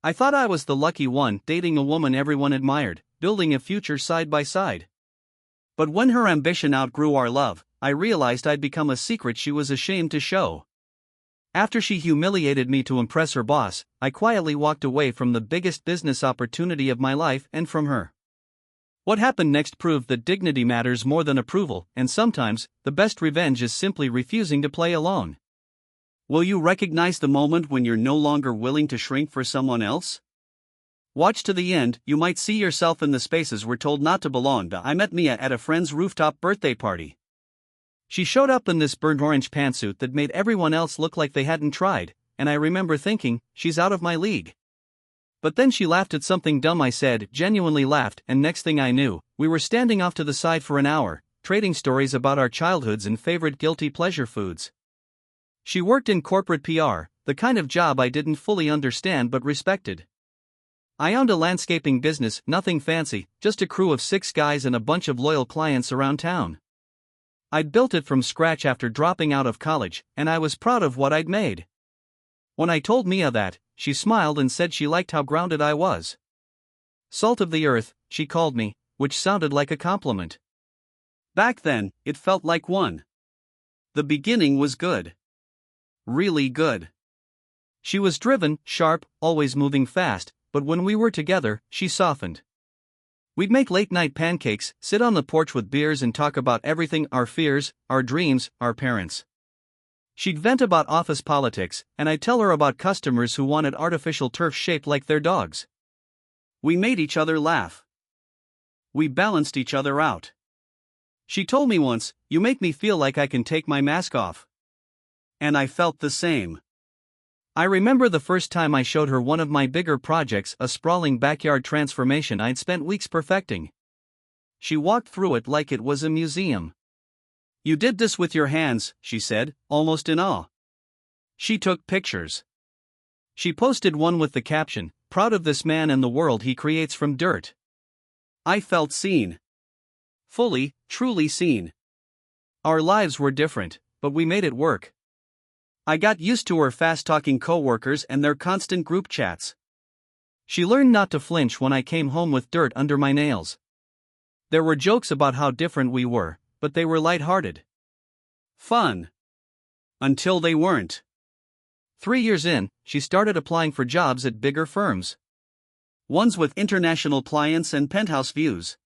I thought I was the lucky one, dating a woman everyone admired, building a future side by side. But when her ambition outgrew our love, I realized I'd become a secret she was ashamed to show. After she humiliated me to impress her boss, I quietly walked away from the biggest business opportunity of my life and from her. What happened next proved that dignity matters more than approval, and sometimes, the best revenge is simply refusing to play alone. Will you recognize the moment when you're no longer willing to shrink for someone else? Watch to the end, you might see yourself in the spaces we're told not to belong to. I met Mia at a friend's rooftop birthday party. She showed up in this burnt orange pantsuit that made everyone else look like they hadn't tried, and I remember thinking, she's out of my league. But then she laughed at something dumb I said, genuinely laughed, and next thing I knew, we were standing off to the side for an hour, trading stories about our childhoods and favorite guilty pleasure foods. She worked in corporate PR, the kind of job I didn't fully understand but respected. I owned a landscaping business, nothing fancy, just a crew of 6 guys and a bunch of loyal clients around town. I'd built it from scratch after dropping out of college, and I was proud of what I'd made. When I told Mia that, she smiled and said she liked how grounded I was. Salt of the earth, she called me, which sounded like a compliment. Back then, it felt like one. The beginning was good. Really good. She was driven, sharp, always moving fast, but when we were together, she softened. We'd make late-night pancakes, sit on the porch with beers and talk about everything, our fears, our dreams, our parents. She'd vent about office politics, and I'd tell her about customers who wanted artificial turf shaped like their dogs. We made each other laugh. We balanced each other out. She told me once, "You make me feel like I can take my mask off." And I felt the same. I remember the first time I showed her one of my bigger projects, a sprawling backyard transformation I'd spent weeks perfecting. She walked through it like it was a museum. "You did this with your hands," she said, almost in awe. She took pictures. She posted one with the caption, "Proud of this man and the world he creates from dirt." I felt seen. Fully, truly seen. Our lives were different, but we made it work. I got used to her fast-talking coworkers and their constant group chats. She learned not to flinch when I came home with dirt under my nails. There were jokes about how different we were, but they were light-hearted. Fun. Until they weren't. 3 years in, she started applying for jobs at bigger firms. Ones with international clients and penthouse views.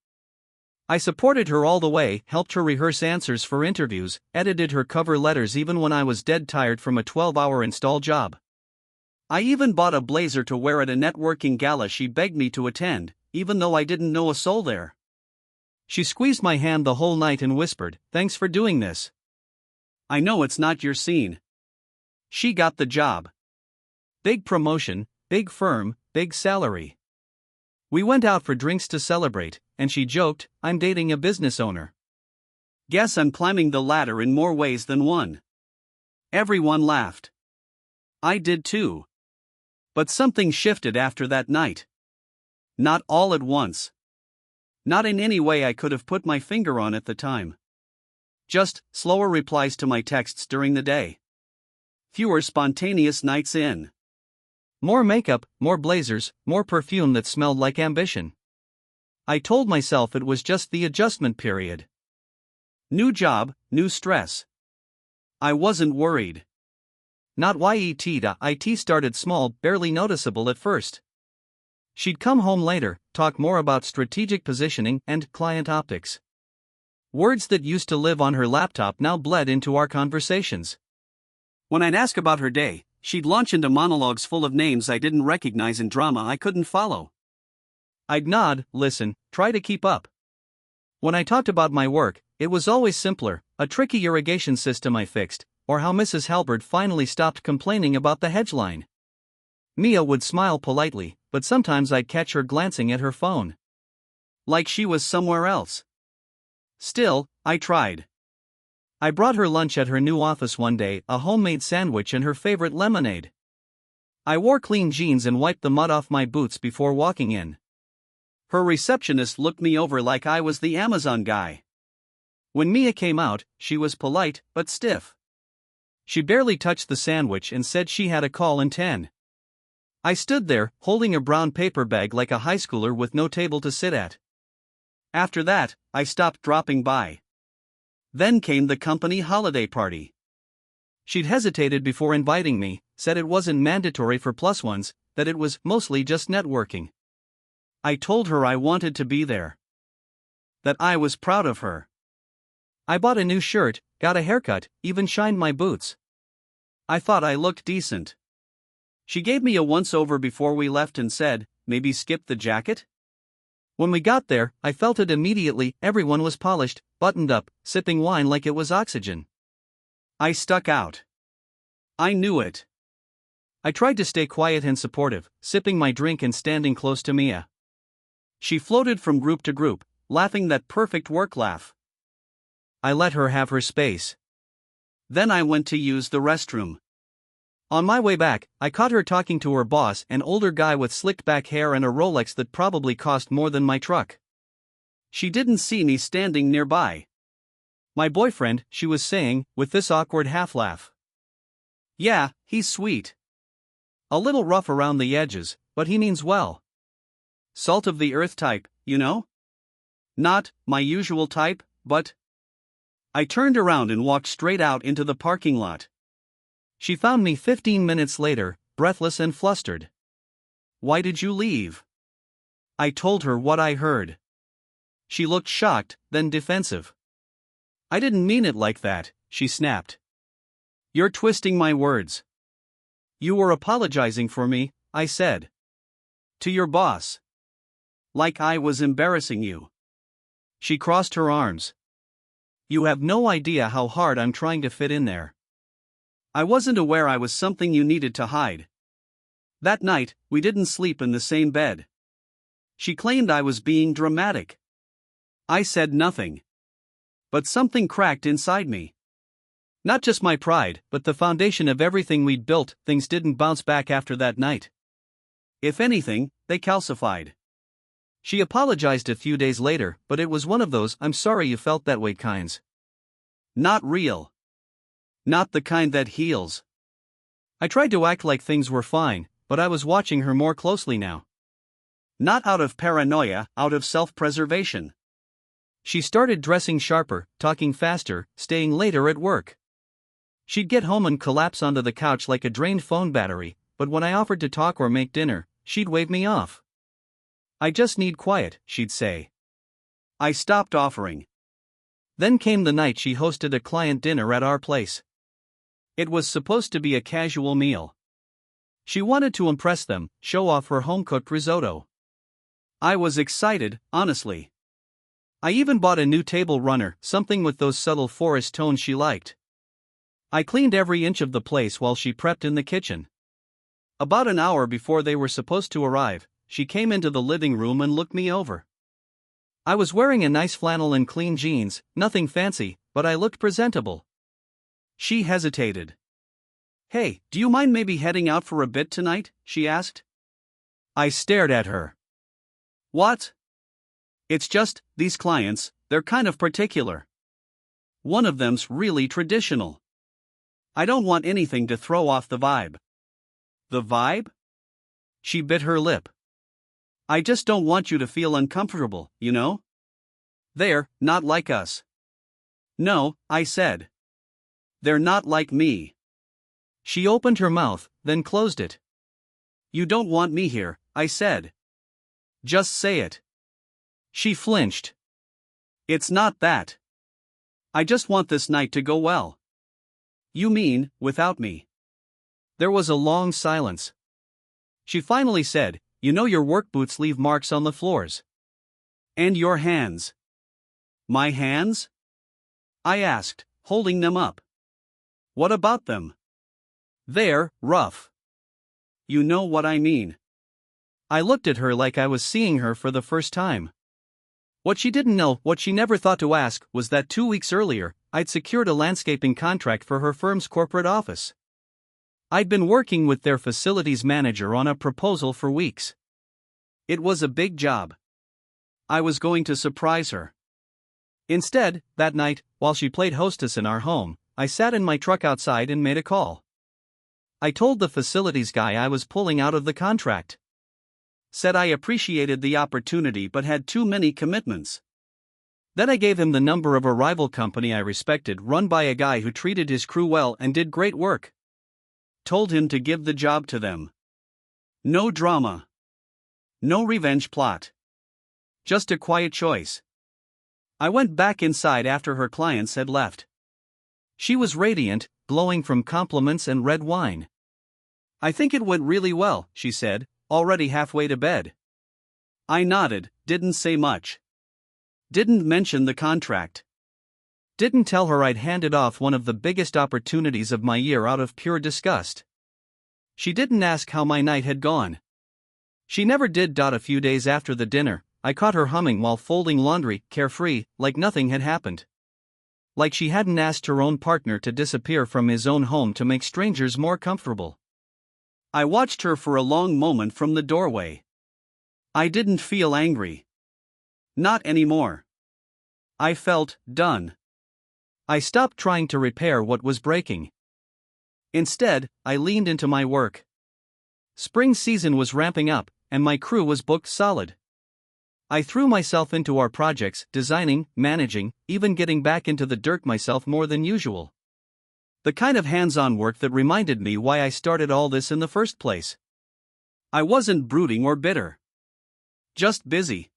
I supported her all the way, helped her rehearse answers for interviews, edited her cover letters even when I was dead tired from a 12-hour install job. I even bought a blazer to wear at a networking gala she begged me to attend, even though I didn't know a soul there. She squeezed my hand the whole night and whispered, "Thanks for doing this. I know it's not your scene." She got the job. Big promotion, big firm, big salary. We went out for drinks to celebrate, and she joked, "I'm dating a business owner." Guess I'm climbing the ladder in more ways than one. Everyone laughed. I did too. But something shifted after that night. Not all at once. Not in any way I could have put my finger on at the time. Just slower replies to my texts during the day. Fewer spontaneous nights in. More makeup, more blazers, more perfume that smelled like ambition. I told myself it was just the adjustment period. New job, new stress. I wasn't worried. Not yet. It started small, barely noticeable at first. She'd come home later, talk more about strategic positioning and client optics. Words that used to live on her laptop now bled into our conversations. When I'd ask about her day, she'd launch into monologues full of names I didn't recognize and drama I couldn't follow. I'd nod, listen, try to keep up. When I talked about my work, it was always simpler, a tricky irrigation system I fixed, or how Mrs. Halbert finally stopped complaining about the hedge line. Mia would smile politely, but sometimes I'd catch her glancing at her phone. Like she was somewhere else. Still, I tried. I brought her lunch at her new office one day, a homemade sandwich and her favorite lemonade. I wore clean jeans and wiped the mud off my boots before walking in. Her receptionist looked me over like I was the Amazon guy. When Mia came out, she was polite, but stiff. She barely touched the sandwich and said she had a call in 10. I stood there, holding a brown paper bag like a high schooler with no table to sit at. After that, I stopped dropping by. Then came the company holiday party. She'd hesitated before inviting me, said it wasn't mandatory for plus ones, that it was mostly just networking. I told her I wanted to be there. That I was proud of her. I bought a new shirt, got a haircut, even shined my boots. I thought I looked decent. She gave me a once-over before we left and said, maybe skip the jacket? When we got there, I felt it immediately. Everyone was polished, buttoned up, sipping wine like it was oxygen. I stuck out. I knew it. I tried to stay quiet and supportive, sipping my drink and standing close to Mia. She floated from group to group, laughing that perfect work laugh. I let her have her space. Then I went to use the restroom. On my way back, I caught her talking to her boss, an older guy with slicked back hair and a Rolex that probably cost more than my truck. She didn't see me standing nearby. My boyfriend, she was saying, with this awkward half-laugh. Yeah, he's sweet. A little rough around the edges, but he means well. Salt of the earth type, you know? Not my usual type, but... I turned around and walked straight out into the parking lot. She found me 15 minutes later, breathless and flustered. Why did you leave? I told her what I heard. She looked shocked, then defensive. I didn't mean it like that, she snapped. You're twisting my words. You were apologizing for me, I said. To your boss. Like I was embarrassing you. She crossed her arms. You have no idea how hard I'm trying to fit in there. I wasn't aware I was something you needed to hide. That night, we didn't sleep in the same bed. She claimed I was being dramatic. I said nothing. But something cracked inside me. Not just my pride, but the foundation of everything we'd built. Things didn't bounce back after that night. If anything, they calcified. She apologized a few days later, but it was one of those "I'm sorry you felt that way" kinds. Not real. Not the kind that heals. I tried to act like things were fine, but I was watching her more closely now. Not out of paranoia, out of self-preservation. She started dressing sharper, talking faster, staying later at work. She'd get home and collapse onto the couch like a drained phone battery, but when I offered to talk or make dinner, she'd wave me off. I just need quiet, she'd say. I stopped offering. Then came the night she hosted a client dinner at our place. It was supposed to be a casual meal. She wanted to impress them, show off her home-cooked risotto. I was excited, honestly. I even bought a new table runner, something with those subtle forest tones she liked. I cleaned every inch of the place while she prepped in the kitchen. About an hour before they were supposed to arrive, she came into the living room and looked me over. I was wearing a nice flannel and clean jeans, nothing fancy, but I looked presentable. She hesitated. Hey, do you mind maybe heading out for a bit tonight? She asked. I stared at her. What? It's just, these clients, they're kind of particular. One of them's really traditional. I don't want anything to throw off the vibe. The vibe? She bit her lip. I just don't want you to feel uncomfortable, you know? They're not like us. No, I said. They're not like me. She opened her mouth, then closed it. You don't want me here, I said. Just say it. She flinched. It's not that. I just want this night to go well. You mean, without me? There was a long silence. She finally said, you know your work boots leave marks on the floors. And your hands. My hands? I asked, holding them up. What about them? They're rough. You know what I mean. I looked at her like I was seeing her for the first time. What she didn't know, what she never thought to ask, was that 2 weeks earlier, I'd secured a landscaping contract for her firm's corporate office. I'd been working with their facilities manager on a proposal for weeks. It was a big job. I was going to surprise her. Instead, that night, while she played hostess in our home, I sat in my truck outside and made a call. I told the facilities guy I was pulling out of the contract. Said I appreciated the opportunity but had too many commitments. Then I gave him the number of a rival company I respected, run by a guy who treated his crew well and did great work. Told him to give the job to them. No drama. No revenge plot. Just a quiet choice. I went back inside after her clients had left. She was radiant, glowing from compliments and red wine. "I think it went really well," she said, already halfway to bed. I nodded, didn't say much. Didn't mention the contract. Didn't tell her I'd handed off one of the biggest opportunities of my year out of pure disgust. She didn't ask how my night had gone. She never did. A few days after the dinner, I caught her humming while folding laundry, carefree, like nothing had happened. Like she hadn't asked her own partner to disappear from his own home to make strangers more comfortable. I watched her for a long moment from the doorway. I didn't feel angry. Not anymore. I felt done. I stopped trying to repair what was breaking. Instead, I leaned into my work. Spring season was ramping up, and my crew was booked solid. I threw myself into our projects, designing, managing, even getting back into the dirt myself more than usual. The kind of hands-on work that reminded me why I started all this in the first place. I wasn't brooding or bitter. Just busy.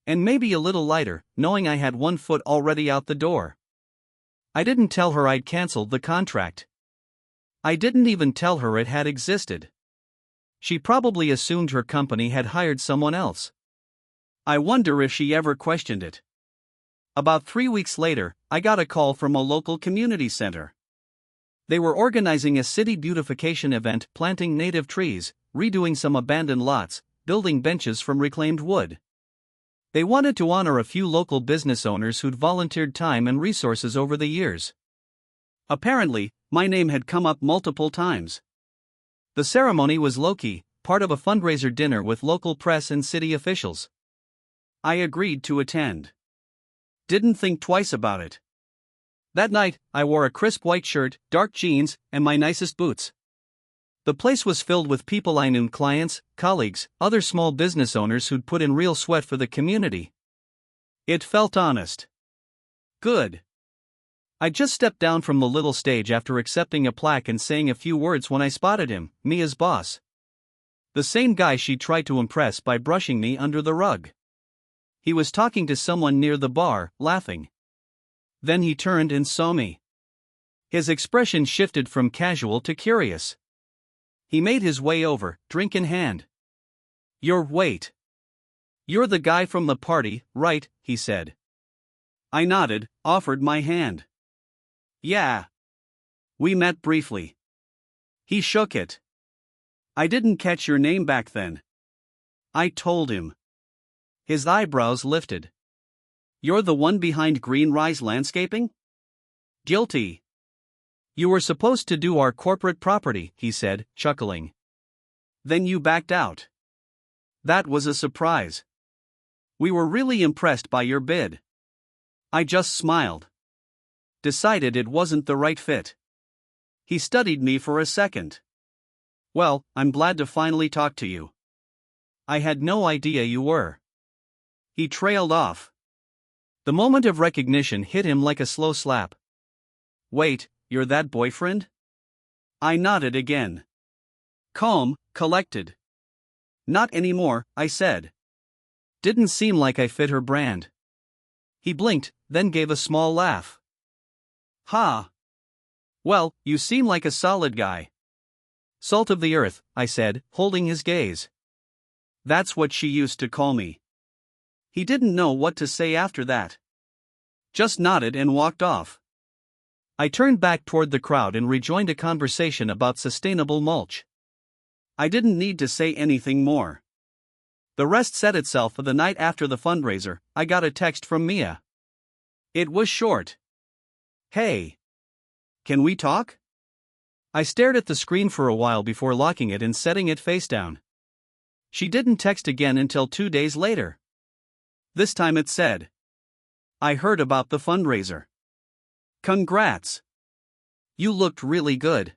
And maybe a little lighter, knowing I had one foot already out the door. I didn't tell her I'd canceled the contract. I didn't even tell her it had existed. She probably assumed her company had hired someone else. I wonder if she ever questioned it. About 3 weeks later, I got a call from a local community center. They were organizing a city beautification event, planting native trees, redoing some abandoned lots, building benches from reclaimed wood. They wanted to honor a few local business owners who'd volunteered time and resources over the years. Apparently, my name had come up multiple times. The ceremony was low-key, part of a fundraiser dinner with local press and city officials. I agreed to attend. Didn't think twice about it. That night, I wore a crisp white shirt, dark jeans, and my nicest boots. The place was filled with people I knew, clients, colleagues, other small business owners who'd put in real sweat for the community. It felt honest. Good. I just stepped down from the little stage after accepting a plaque and saying a few words when I spotted him, Mia's boss. The same guy she tried to impress by brushing me under the rug. He was talking to someone near the bar, laughing. Then he turned and saw me. His expression shifted from casual to curious. He made his way over, drink in hand. Wait. You're the guy from the party, right?" he said. I nodded, offered my hand. "Yeah. We met briefly." He shook it. "I didn't catch your name back then." I told him. His eyebrows lifted. "You're the one behind Green Rise Landscaping?" "Guilty." "You were supposed to do our corporate property," he said, chuckling. "Then you backed out." "That was a surprise. We were really impressed by your bid." I just smiled. Decided it wasn't the right fit. He studied me for a second. "Well, I'm glad to finally talk to you. I had no idea you were." He trailed off. The moment of recognition hit him like a slow slap. "Wait, you're that boyfriend?" I nodded again. Calm, collected. "Not anymore," I said. Didn't seem like I fit her brand. He blinked, then gave a small laugh. "Ha! Well, you seem like a solid guy." "Salt of the earth," I said, holding his gaze. "That's what she used to call me." He didn't know what to say after that. Just nodded and walked off. I turned back toward the crowd and rejoined a conversation about sustainable mulch. I didn't need to say anything more. The rest said itself. For the night after the fundraiser, I got a text from Mia. It was short. "Hey. Can we talk?" I stared at the screen for a while before locking it and setting it face down. She didn't text again until 2 days later. This time it said, "I heard about the fundraiser. Congrats. You looked really good."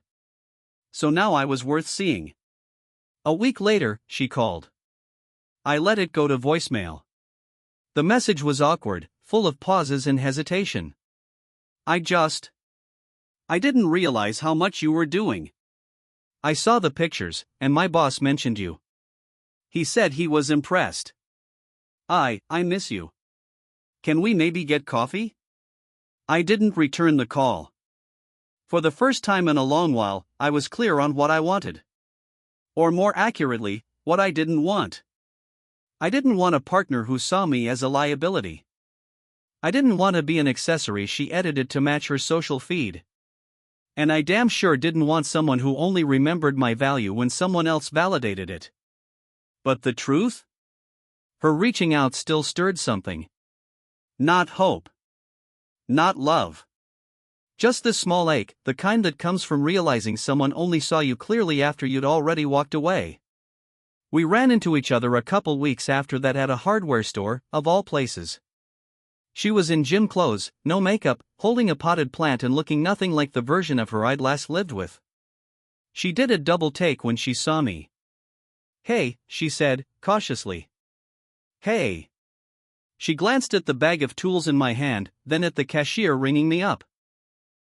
So now I was worth seeing. A week later, she called. I let it go to voicemail. The message was awkward, full of pauses and hesitation. I didn't realize how much you were doing. I saw the pictures, and my boss mentioned you. He said he was impressed. I miss you. Can we maybe get coffee? I didn't return the call. For the first time in a long while, I was clear on what I wanted. Or more accurately, what I didn't want. I didn't want a partner who saw me as a liability. I didn't want to be an accessory she edited to match her social feed. And I damn sure didn't want someone who only remembered my value when someone else validated it. But the truth? Her reaching out still stirred something. Not hope. Not love. Just this small ache, the kind that comes from realizing someone only saw you clearly after you'd already walked away. We ran into each other a couple weeks after that at a hardware store, of all places. She was in gym clothes, no makeup, holding a potted plant and looking nothing like the version of her I'd last lived with. She did a double take when she saw me. "Hey," she said, cautiously. "Hey." She glanced at the bag of tools in my hand, then at the cashier ringing me up.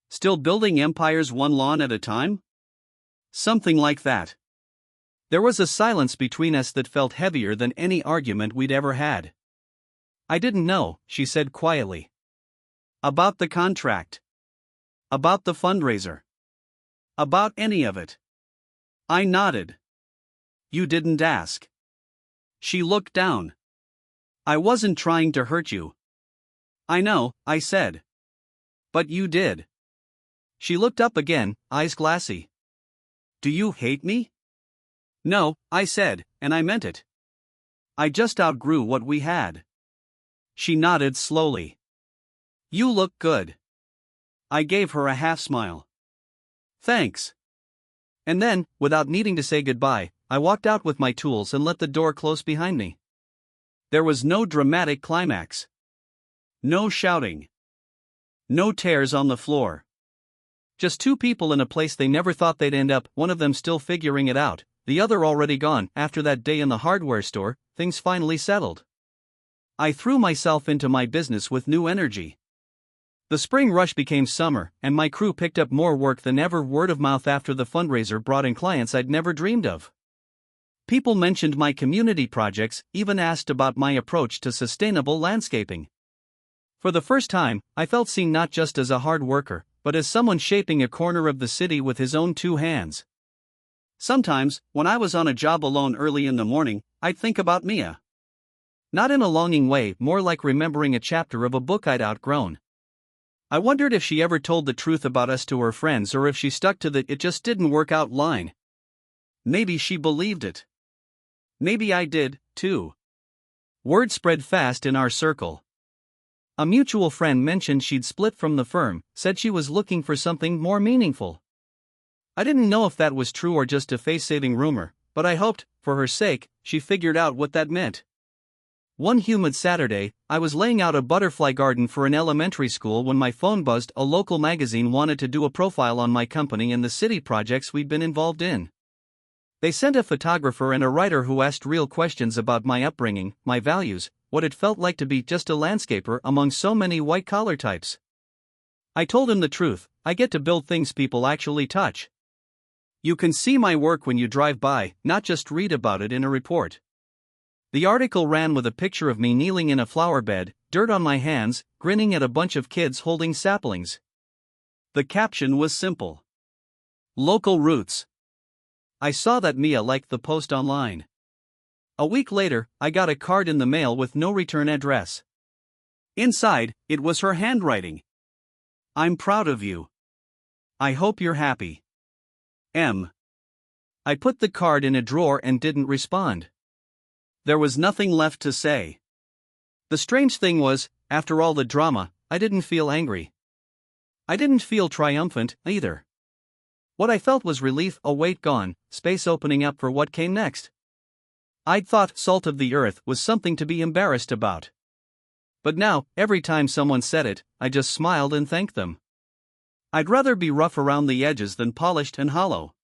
"Still building empires one lawn at a time?" Something like that. There was a silence between us that felt heavier than any argument we'd ever had. "I didn't know," she said quietly. "About the contract. About the fundraiser. About any of it." I nodded. "You didn't ask." She looked down. "I wasn't trying to hurt you." "I know," I said. "But you did." She looked up again, eyes glassy. "Do you hate me?" "No," I said, and I meant it. "I just outgrew what we had." She nodded slowly. "You look good." I gave her a half smile. "Thanks." And then, without needing to say goodbye, I walked out with my tools and let the door close behind me. There was no dramatic climax. No shouting. No tears on the floor. Just two people in a place they never thought they'd end up, one of them still figuring it out, the other already gone. After that day in the hardware store, things finally settled. I threw myself into my business with new energy. The spring rush became summer, and my crew picked up more work than ever. Word of mouth after the fundraiser brought in clients I'd never dreamed of. People mentioned my community projects, even asked about my approach to sustainable landscaping. For the first time, I felt seen not just as a hard worker, but as someone shaping a corner of the city with his own two hands. Sometimes, when I was on a job alone early in the morning, I'd think about Mia. Not in a longing way, more like remembering a chapter of a book I'd outgrown. I wondered if she ever told the truth about us to her friends or if she stuck to the "it just didn't work out" line. Maybe she believed it. Maybe I did, too. Word spread fast in our circle. A mutual friend mentioned she'd split from the firm, said she was looking for something more meaningful. I didn't know if that was true or just a face-saving rumor, but I hoped, for her sake, she figured out what that meant. One humid Saturday, I was laying out a butterfly garden for an elementary school when my phone buzzed. A local magazine wanted to do a profile on my company and the city projects we'd been involved in. They sent a photographer and a writer who asked real questions about my upbringing, my values, what it felt like to be just a landscaper among so many white-collar types. I told him the truth: I get to build things people actually touch. You can see my work when you drive by, not just read about it in a report. The article ran with a picture of me kneeling in a flower bed, dirt on my hands, grinning at a bunch of kids holding saplings. The caption was simple: Local Roots. I saw that Mia liked the post online. A week later, I got a card in the mail with no return address. Inside, it was her handwriting. "I'm proud of you. I hope you're happy. M." I put the card in a drawer and didn't respond. There was nothing left to say. The strange thing was, after all the drama, I didn't feel angry. I didn't feel triumphant, either. What I felt was relief, a weight gone, space opening up for what came next. I'd thought salt of the earth was something to be embarrassed about. But now, every time someone said it, I just smiled and thanked them. I'd rather be rough around the edges than polished and hollow.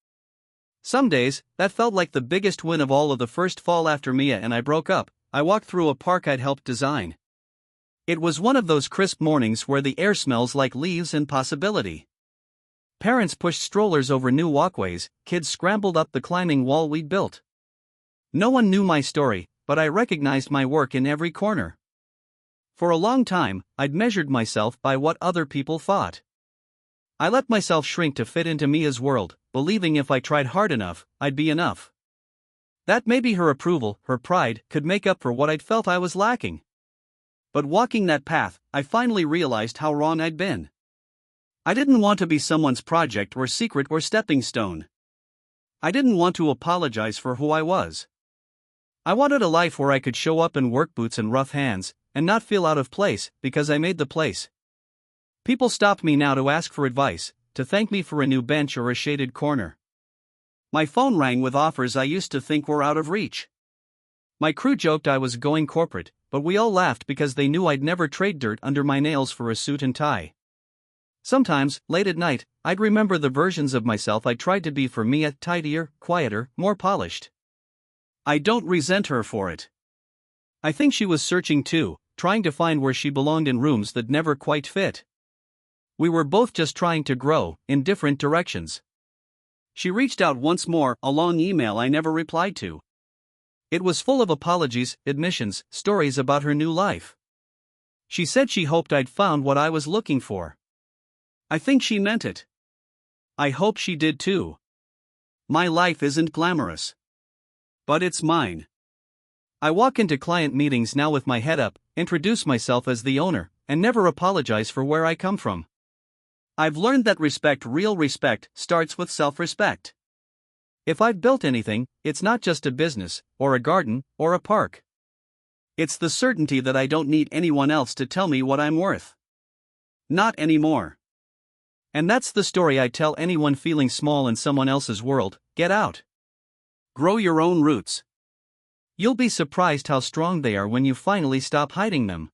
Some days, that felt like the biggest win of all. Of the first fall after Mia and I broke up, I walked through a park I'd helped design. It was one of those crisp mornings where the air smells like leaves and possibility. Parents pushed strollers over new walkways, kids scrambled up the climbing wall we'd built. No one knew my story, but I recognized my work in every corner. For a long time, I'd measured myself by what other people thought. I let myself shrink to fit into Mia's world, believing if I tried hard enough, I'd be enough. That maybe her approval, her pride, could make up for what I'd felt I was lacking. But walking that path, I finally realized how wrong I'd been. I didn't want to be someone's project or secret or stepping stone. I didn't want to apologize for who I was. I wanted a life where I could show up in work boots and rough hands, and not feel out of place, because I made the place. People stopped me now to ask for advice, to thank me for a new bench or a shaded corner. My phone rang with offers I used to think were out of reach. My crew joked I was going corporate, but we all laughed because they knew I'd never trade dirt under my nails for a suit and tie. Sometimes, late at night, I'd remember the versions of myself I tried to be for Mia: tidier, quieter, more polished. I don't resent her for it. I think she was searching too, trying to find where she belonged in rooms that never quite fit. We were both just trying to grow, in different directions. She reached out once more, a long email I never replied to. It was full of apologies, admissions, stories about her new life. She said she hoped I'd found what I was looking for. I think she meant it. I hope she did too. My life isn't glamorous. But it's mine. I walk into client meetings now with my head up, introduce myself as the owner, and never apologize for where I come from. I've learned that real respect, starts with self-respect. If I've built anything, it's not just a business, or a garden, or a park. It's the certainty that I don't need anyone else to tell me what I'm worth. Not anymore. And that's the story I tell anyone feeling small in someone else's world: get out. Grow your own roots. You'll be surprised how strong they are when you finally stop hiding them.